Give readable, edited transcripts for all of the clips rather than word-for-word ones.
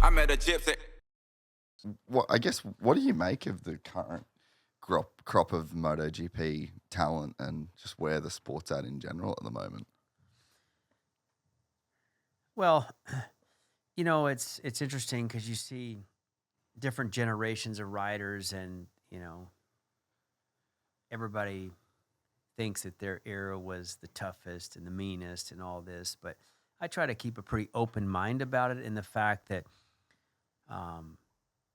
I met a gypsy. What do you make of the current crop of MotoGP talent and just where the sport's at in general at the moment? Well, it's interesting because you see different generations of riders, and everybody thinks that their era was the toughest and the meanest and all this, but I try to keep a pretty open mind about it in the fact that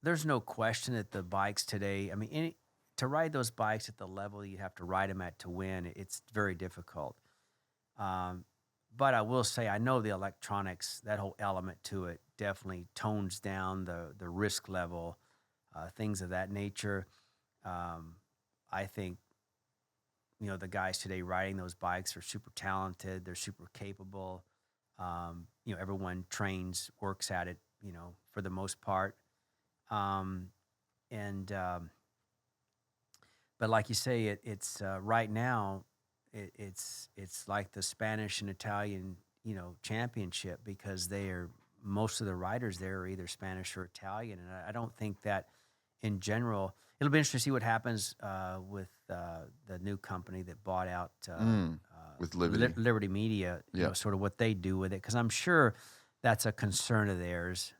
there's no question that the bikes today, I mean, to ride those bikes at the level you have to ride them at to win, it's very difficult. But I will say, I know the electronics, that whole element to it, definitely tones down the risk level, things of that nature. I think the guys today riding those bikes are super talented. They're super capable. Everyone trains, works at it, for the most part. And but like you say, it's right now, it's like the Spanish and Italian, championship, because most of the riders there are either Spanish or Italian, and I don't think that in general. It'll be interesting to see what happens with the new company that bought out With Liberty. Liberty Media. Yeah. Sort of what they do with it, because I'm sure that's a concern of theirs.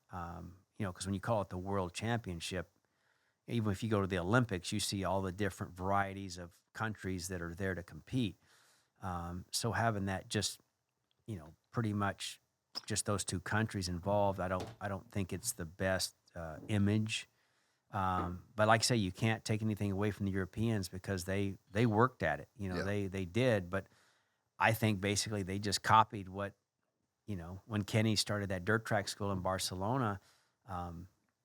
Because when you call it the World Championship, even if you go to the Olympics, you see all the different varieties of countries that are there to compete. So having that just, pretty much just those two countries involved, I don't think it's the best image. But like I say, you can't take anything away from the Europeans because they worked at it. They did. But I think basically they just copied what, when Kenny started that dirt track school in Barcelona,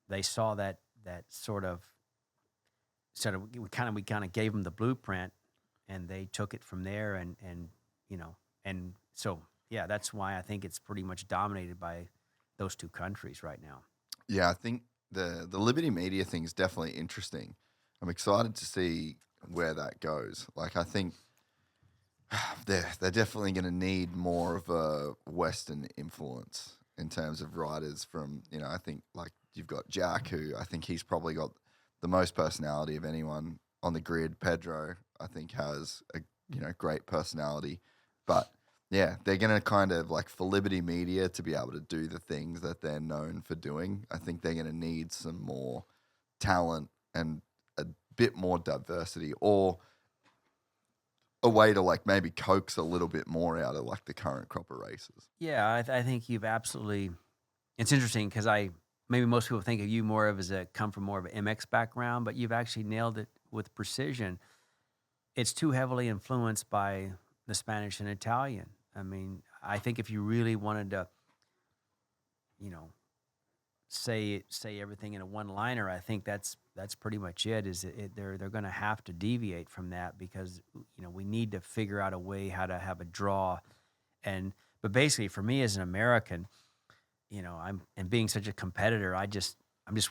they saw that sort of we kind of gave them the blueprint, and they took it from there, and so yeah, that's why I think it's pretty much dominated by those two countries right now. Yeah, I think the Liberty Media thing is definitely interesting. I'm excited to see where that goes. Like, I think they're definitely going to need more of a Western influence in terms of riders from, I think, like, you've got Jack, who I think he's probably got the most personality of anyone on the grid. Pedro, I think, has a great personality. But yeah, they're going to kind of, like, for Liberty Media to be able to do the things that they're known for doing, I think they're going to need some more talent and a bit more diversity, or a way to, like, maybe coax a little bit more out of, like, the current crop of races. Yeah, I think you've absolutely. It's interesting because maybe most people think of you more of come from more of an MX background, but you've actually nailed it with precision. It's too heavily influenced by the Spanish and Italian. I mean, I think if you really wanted to, say everything in a one-liner, I think that's pretty much it. They're going to have to deviate from that because we need to figure out a way how to have a draw, but basically for me as an American, and being such a competitor, I'm just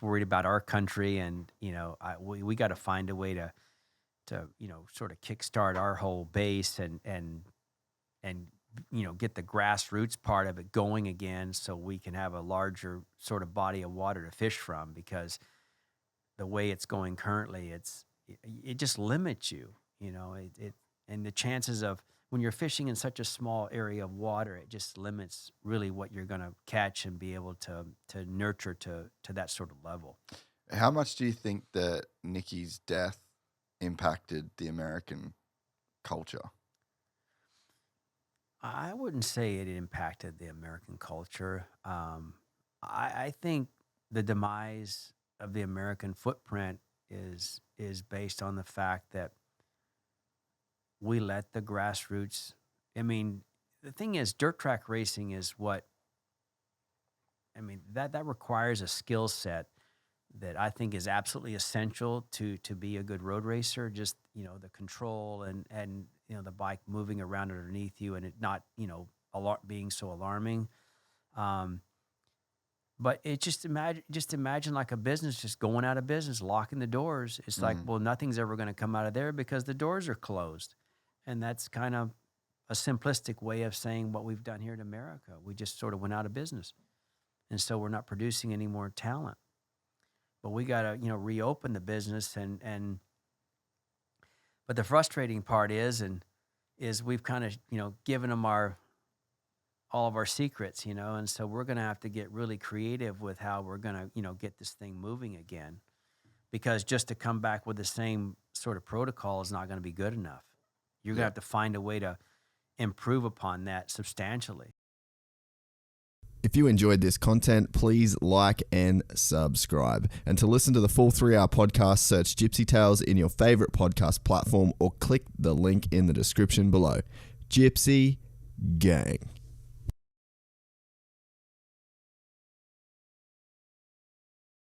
worried about our country, and we got to find a way to sort of kickstart our whole base and get the grassroots part of it going again, so we can have a larger sort of body of water to fish from, because the way it's going currently, it just limits you, and the chances of, when you're fishing in such a small area of water, it just limits really what you're going to catch and be able to nurture to that sort of level. How much do you think that Nicky's death impacted the American culture? I wouldn't say it impacted the American culture. I think the demise of the American footprint is based on the fact that we let the grassroots. I mean, the thing is, dirt track racing is what. I mean, that requires a skill set that I think is absolutely essential to be a good road racer. Just the control and the bike moving around underneath you, and it not being so alarming. But it just imagine like a business just going out of business, locking the doors. It's like, well, nothing's ever going to come out of there because the doors are closed, and that's kind of a simplistic way of saying what we've done here in America. We just sort of went out of business. and so we're not producing any more talent. But we got to, reopen the business but the frustrating part is we've kind of, given them all of our secrets, and so we're going to have to get really creative with how we're going to, get this thing moving again, because just to come back with the same sort of protocol is not going to be good enough. You're going to have to find a way to improve upon that substantially. If you enjoyed this content, please like and subscribe. And to listen to the full 3-hour podcast, search Gypsy Tales in your favorite podcast platform or click the link in the description below. Gypsy Gang.